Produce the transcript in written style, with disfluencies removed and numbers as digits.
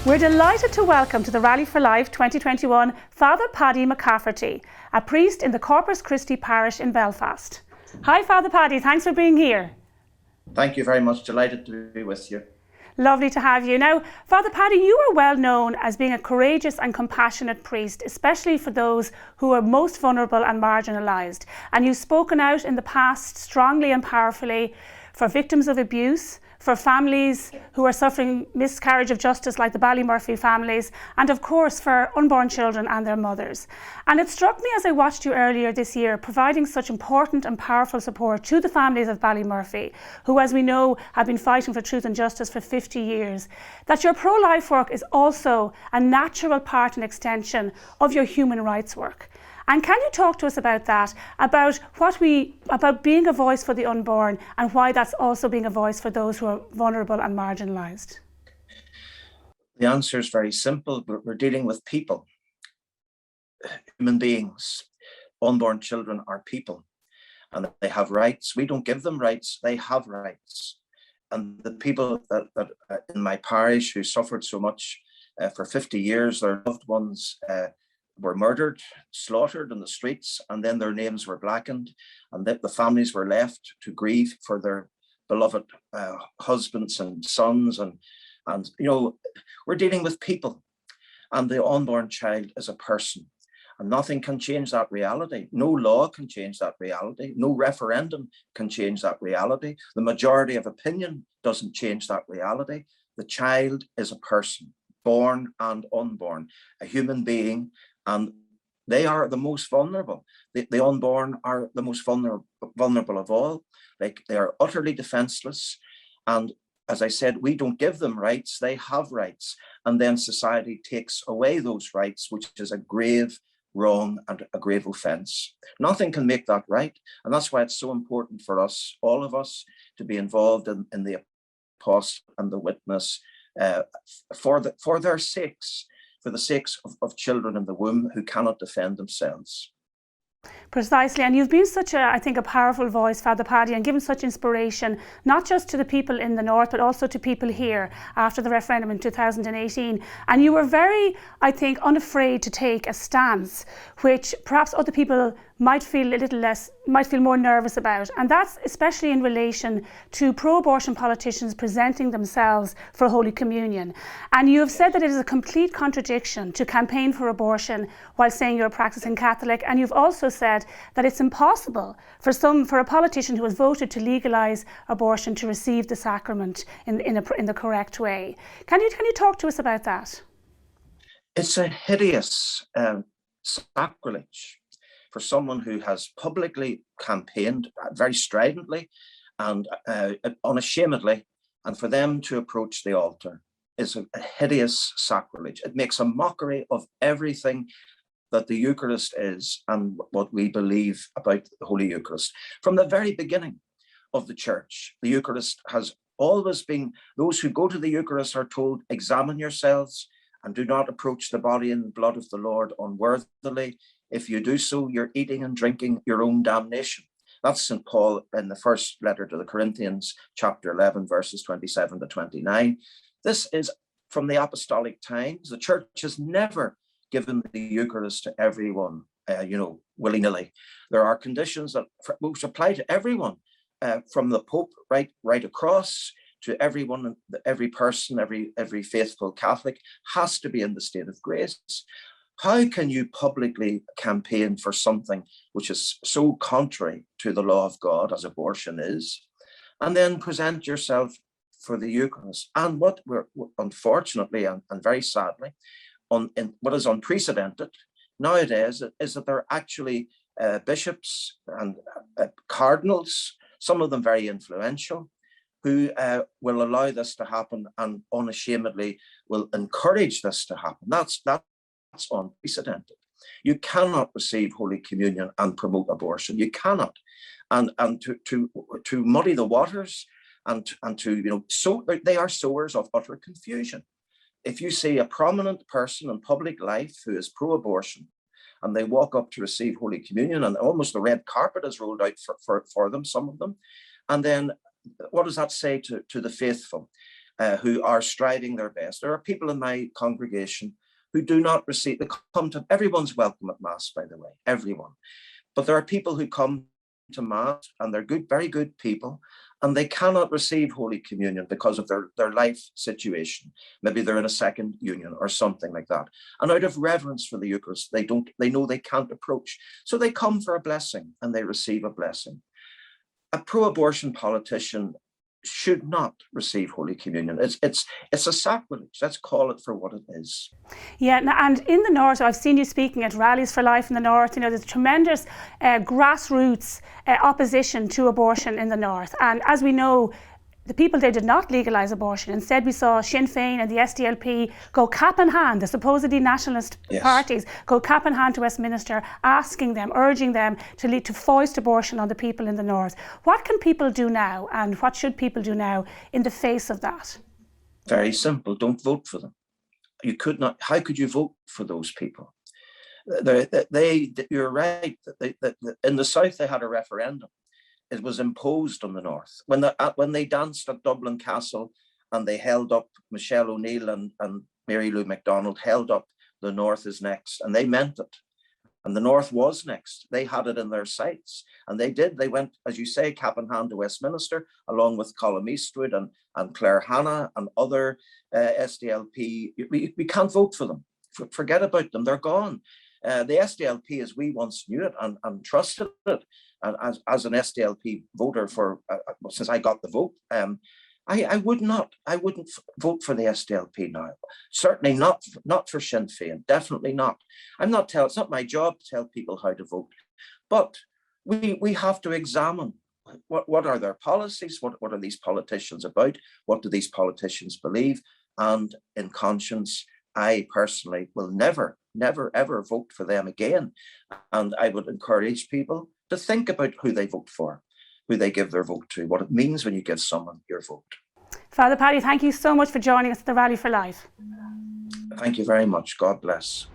We're delighted to welcome to the Rally for Life 2021 Fr Paddy McCafferty, a priest in the Corpus Christi parish in Belfast. Hi Fr Paddy, thanks for being here. Thank you very much, delighted to be with you. Lovely to have you. Now, Fr Paddy, you are well known as being a courageous and compassionate priest, especially for those who are most vulnerable and marginalised. And you've spoken out in the past strongly and powerfully for victims of abuse, for families who are suffering miscarriage of justice like the Ballymurphy families, and of course for unborn children and their mothers. And it struck me as I watched you earlier this year providing such important and powerful support to the families of Ballymurphy, who, as we know, have been fighting for truth and justice for 50 years, that your pro-life work is also a natural part and extension of your human rights work. And can you talk to us about that, about being a voice for the unborn and why that's also being a voice for those who are vulnerable and marginalised? The answer is very simple. We're dealing with people, human beings. Unborn children are people and they have rights. We don't give them rights, they have rights. And the people that in my parish who suffered so much for 50 years, their loved ones were murdered, slaughtered in the streets, and then their names were blackened, and the families were left to grieve for their beloved husbands and sons, and you know, we're dealing with people, and the unborn child is a person, and nothing can change that reality. No law can change that reality. No referendum can change that reality. The majority of opinion doesn't change that reality. The child is a person, born and unborn, a human being, and they are the most vulnerable. The unborn are the most vulnerable of all. Like, they are utterly defenseless. And as I said, we don't give them rights, they have rights. And then society takes away those rights, which is a grave wrong and a grave offence. Nothing can make that right. And that's why it's so important for us, all of us, to be involved in the apostle and the witness for their sakes, for the sakes of children in the womb who cannot defend themselves. Precisely, and you've been such a powerful voice, Fr Paddy, and given such inspiration, not just to the people in the north, but also to people here after the referendum in 2018. And you were very, I think, unafraid to take a stance, which perhaps other people might feel more nervous about. And that's especially in relation to pro-abortion politicians presenting themselves for Holy Communion. And you have said that it is a complete contradiction to campaign for abortion while saying you're a practicing Catholic. And you've also said that it's impossible for a politician who has voted to legalise abortion to receive the sacrament in the correct way. Can you talk to us about that? It's a hideous sacrilege for someone who has publicly campaigned very stridently and unashamedly, and for them to approach the altar is a hideous sacrilege. It makes a mockery of everything that the Eucharist is and what we believe about the Holy Eucharist. From the very beginning of the Church, the Eucharist has always been, those who go to the Eucharist are told, examine yourselves and do not approach the body and blood of the Lord unworthily. If you do so, you're eating and drinking your own damnation. That's St. Paul in the first letter to the Corinthians, chapter 11, verses 27 to 29. This is from the apostolic times. The Church has never given the Eucharist to everyone, willy-nilly. There are conditions that which apply to everyone, from the Pope right across to everyone, every person, every faithful Catholic has to be in the state of grace. How can you publicly campaign for something which is so contrary to the law of God, as abortion is, and then present yourself for the Eucharist? And what we're unfortunately and very sadly, what is unprecedented nowadays is that there are actually bishops and cardinals, some of them very influential, who will allow this to happen and unashamedly will encourage this to happen. That's unprecedented. You cannot receive Holy Communion and promote abortion. You cannot. And to muddy the waters and to so they are sowers of utter confusion. If you see a prominent person in public life who is pro-abortion and they walk up to receive Holy Communion and almost the red carpet is rolled out for them, some of them, and then what does that say to the faithful? who are striving their best. There are people in my congregation who do not receive, they come to, everyone's welcome at Mass, by the way, everyone. But there are people who come to Mass and they're good, very good people, and they cannot receive Holy Communion because of their life situation. Maybe they're in a second union or something like that. And out of reverence for the Eucharist, they know they can't approach. So they come for a blessing and they receive a blessing. A pro-abortion politician should not receive Holy Communion. It's a sacrilege. Let's call it for what it is. Yeah, and in the North, I've seen you speaking at rallies for life in the North. You know, there's tremendous grassroots opposition to abortion in the North. And as we know, the people there did not legalise abortion. Instead, we saw Sinn Féin and the SDLP go cap in hand, the supposedly nationalist parties, go cap in hand to Westminster, asking them, urging them to foist abortion on the people in the North. What can people do now, and what should people do now in the face of that? Very simple. Don't vote for them. You could not. How could you vote for those people? You're right. In the South, they had a referendum. It was imposed on the North. When they danced at Dublin Castle and they held up, Michelle O'Neill and Mary Lou MacDonald held up, the North is next, and they meant it. And the North was next. They had it in their sights. And they did. They went, as you say, cap in hand to Westminster, along with Colm Eastwood and Claire Hanna and other SDLP. We can't vote for them. Forget about them. They're gone. The SDLP as we once knew it and trusted it, and as an SDLP voter for since I got the vote, I wouldn't vote for the SDLP now. Certainly not for Sinn Féin. Definitely not. It's not my job to tell people how to vote, but we have to examine what are their policies, what are these politicians about, what do these politicians believe, and in conscience, I personally will never, ever vote for them again. And I would encourage people to think about who they vote for, who they give their vote to, what it means when you give someone your vote. Father Paddy, thank you so much for joining us at the Rally for Life. Thank you very much. God bless.